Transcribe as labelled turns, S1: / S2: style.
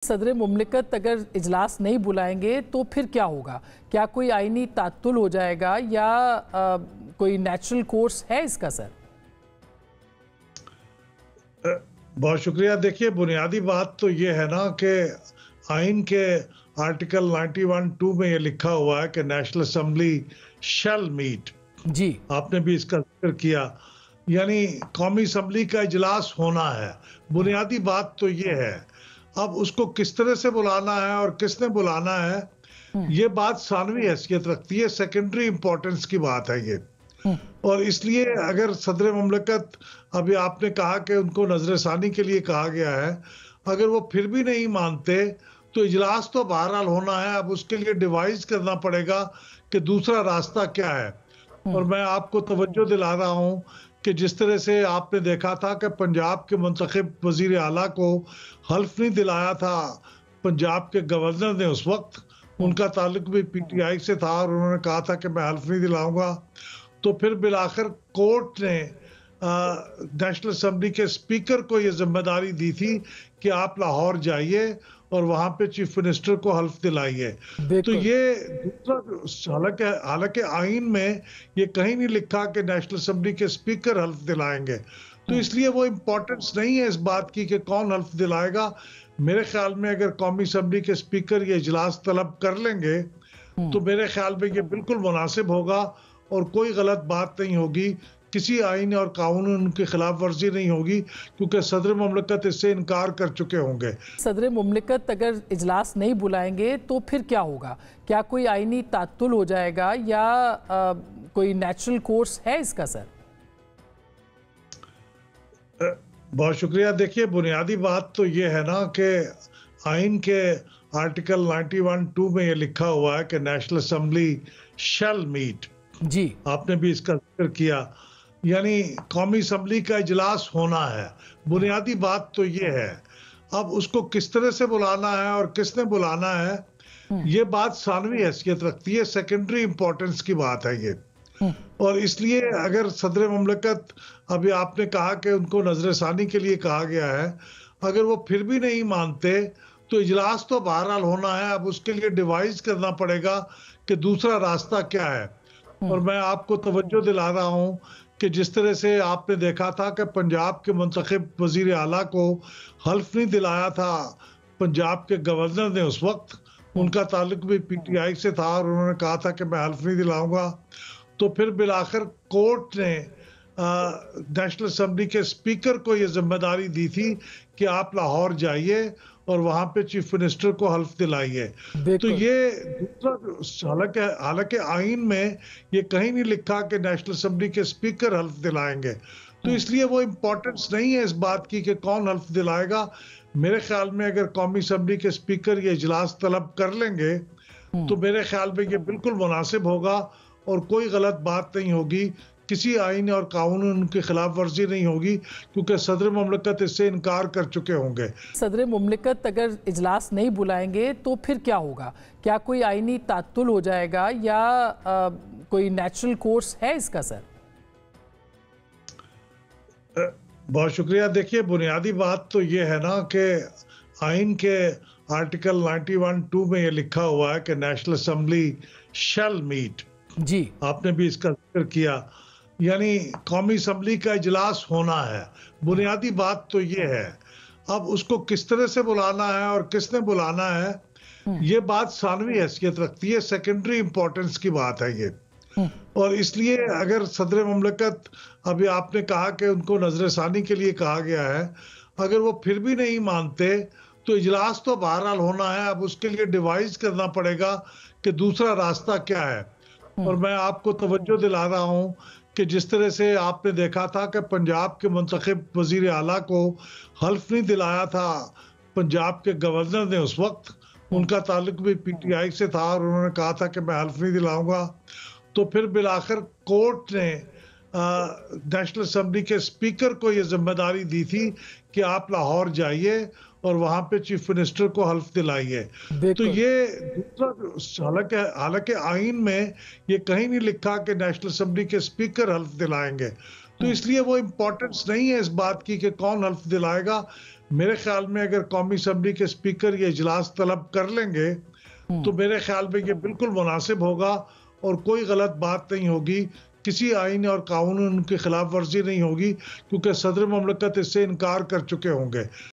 S1: सदर मुमलिकत अगर इजलास नहीं बुलाएंगे तो फिर क्या होगा? क्या कोई आईनी तात्तुल हो जाएगा या कोई नेचुरल कोर्स है इसका सर?
S2: बहुत शुक्रिया। देखिए, बुनियादी बात तो ये है ना कि आइन के आर्टिकल 91(2) में ये लिखा हुआ है कि नेशनल असेंबली शैल मीट।
S1: जी,
S2: आपने भी इसका जिक्र किया, यानी कौमी असेंबली का इजलास होना है। बुनियादी बात तो ये है। अब उसको किस तरह से बुलाना है और किसने बुलाना है, ये बात सानवी हैसियत रखती है, सेकेंडरी इंपॉर्टेंस की बात है ये। और इसलिए अगर सदर मुमलिकत, अभी आपने कहा कि उनको नजरसानी के लिए कहा गया है, अगर वो फिर भी नहीं मानते तो इजलास तो बहरहाल होना है। अब उसके लिए डिवाइस करना पड़ेगा कि दूसरा रास्ता क्या है। और मैं आपको तवज्जो दिला रहा हूं कि जिस तरह से आपने देखा था कि पंजाब के मुंतखब वजीर आला को हल्फ नहीं दिलाया था पंजाब के गवर्नर ने, उस वक्त उनका ताल्लुक भी पीटीआई से था और उन्होंने कहा था कि मैं हल्फ नहीं दिलाऊंगा। तो फिर बिलाखिर कोर्ट ने नेशनल असेंबली के स्पीकर को ये जिम्मेदारी दी थी कि आप लाहौर जाइए और वहां पे चीफ मिनिस्टर को हल्फ दिलाइए। तो ये दूसरा, हालांकि आइन में ये कहीं नहीं लिखा कि नेशनल असेंबली के स्पीकर हल्फ दिलाएंगे, तो इसलिए वो इम्पोर्टेंस नहीं है इस बात की कि कौन हल्फ दिलाएगा। मेरे ख्याल में अगर कौमी असेंबली के स्पीकर ये इजलास तलब कर लेंगे तो मेरे ख्याल में ये बिल्कुल मुनासिब होगा और कोई गलत बात नहीं होगी, किसी आइन और कानून की खिलाफ वर्जी नहीं होगी, क्योंकि सदर मुमलिकत इससे इनकार कर चुके होंगे।
S1: सदर मुमलिकत अगर इजलास नहीं बुलाएंगे तो फिर क्या होगा? क्या कोई आईनी तात्तुल हो जाएगा या कोई नेचुरल कोर्स है इसका सर?
S2: बहुत शुक्रिया। देखिए, बुनियादी बात तो ये है ना कि आइन के आर्टिकल 91(2) में ये लिखा हुआ है कि नेशनल असेंबली शैल मीट।
S1: जी,
S2: आपने भी इसका जिक्र किया, यानी कौमी असेंबली का इजलास होना है। बुनियादी बात तो ये है। अब उसको किस तरह से बुलाना है और किसने बुलाना है, ये बात सानवी हैसियत रखती है, सेकेंडरी इंपॉर्टेंस की बात है ये। और इसलिए अगर सदर मुमलिकत, अभी आपने कहा कि उनको नजरसानी के लिए कहा गया है, अगर वो फिर भी नहीं मानते तो इजलास तो बहरहाल होना है। अब उसके लिए डिवाइस करना पड़ेगा कि दूसरा रास्ता क्या है। और मैं आपको तवज्जो दिला रहा हूं कि जिस तरह से आपने देखा था कि पंजाब के मुंतखब वजीर आला को हल्फ नहीं दिलाया था पंजाब के गवर्नर ने, उस वक्त उनका ताल्लुक भी पीटीआई से था और उन्होंने कहा था कि मैं हल्फ नहीं दिलाऊंगा। तो फिर बिलाखिर कोर्ट ने नेशनल असेंबली के स्पीकर को ये जिम्मेदारी दी थी कि आप लाहौर जाइए और वहां पे चीफ मिनिस्टर को हल्फ दिलाइए। तो ये दूसरा, हालांकि आइन में ये कहीं नहीं लिखा कि नेशनल असेंबली के स्पीकर हल्फ दिलाएंगे, तो इसलिए वो इम्पोर्टेंस नहीं है इस बात की कि कौन हल्फ दिलाएगा। मेरे ख्याल में अगर कौमी असेंबली के स्पीकर ये इजलास तलब कर लेंगे तो मेरे ख्याल में ये बिल्कुल मुनासिब होगा और कोई गलत बात नहीं होगी, किसी आइन और कानून की खिलाफ वर्जी नहीं होगी, क्योंकि सदर मुमलिकत इससे इनकार कर चुके होंगे।
S1: सदर मुमलिकत अगर इजलास नहीं बुलाएंगे तो फिर क्या होगा? क्या कोई आईनी तात्तुल हो जाएगा या कोई नेचुरल कोर्स है इसका सर?
S2: बहुत शुक्रिया। देखिए, बुनियादी बात तो ये है ना कि आइन के आर्टिकल 91(2) में ये लिखा हुआ है कि नेशनल असेंबली शैल मीट।
S1: जी,
S2: आपने भी इसका जिक्र किया, यानी कौमी असेंबली का इजलास होना है। बुनियादी बात तो ये है। अब उसको किस तरह से बुलाना है और किसने बुलाना है, ये बात सानवी हैसियत रखती है, सेकेंडरी इंपॉर्टेंस की बात है ये। और इसलिए अगर सदर मुमलिकत, अभी आपने कहा कि उनको नजरसानी के लिए कहा गया है, अगर वो फिर भी नहीं मानते तो इजलास तो बहरहाल होना है। अब उसके लिए डिवाइस करना पड़ेगा कि दूसरा रास्ता क्या है। और मैं आपको तवज्जो दिला रहा हूं कि जिस तरह से आपने देखा था कि पंजाब के मुंतखब वजीर आला को हल्फ नहीं दिलाया था पंजाब के गवर्नर ने, उस वक्त उनका ताल्लुक भी पीटीआई से था और उन्होंने कहा था कि मैं हल्फ नहीं दिलाऊंगा। तो फिर बिलाखिर कोर्ट ने नेशनल असेंबली के स्पीकर को ये जिम्मेदारी दी थी कि आप लाहौर जाइए और वहां पे चीफ मिनिस्टर को हल्फ दिलाइए। तो ये दूसरा, हालांकि आइन में ये कहीं नहीं लिखा कि नेशनल असेंबली के स्पीकर हल्फ दिलाएंगे, तो इसलिए वो इम्पोर्टेंस नहीं है इस बात की कि कौन हल्फ दिलाएगा। मेरे ख्याल में अगर कौमी असम्बली के स्पीकर ये इजलास तलब कर लेंगे तो मेरे ख्याल में ये बिल्कुल मुनासिब होगा और कोई गलत बात नहीं होगी, किसी आइन और कानून की खिलाफ वर्जी नहीं होगी, क्योंकि सदर ममलकत इससे इनकार कर चुके होंगे।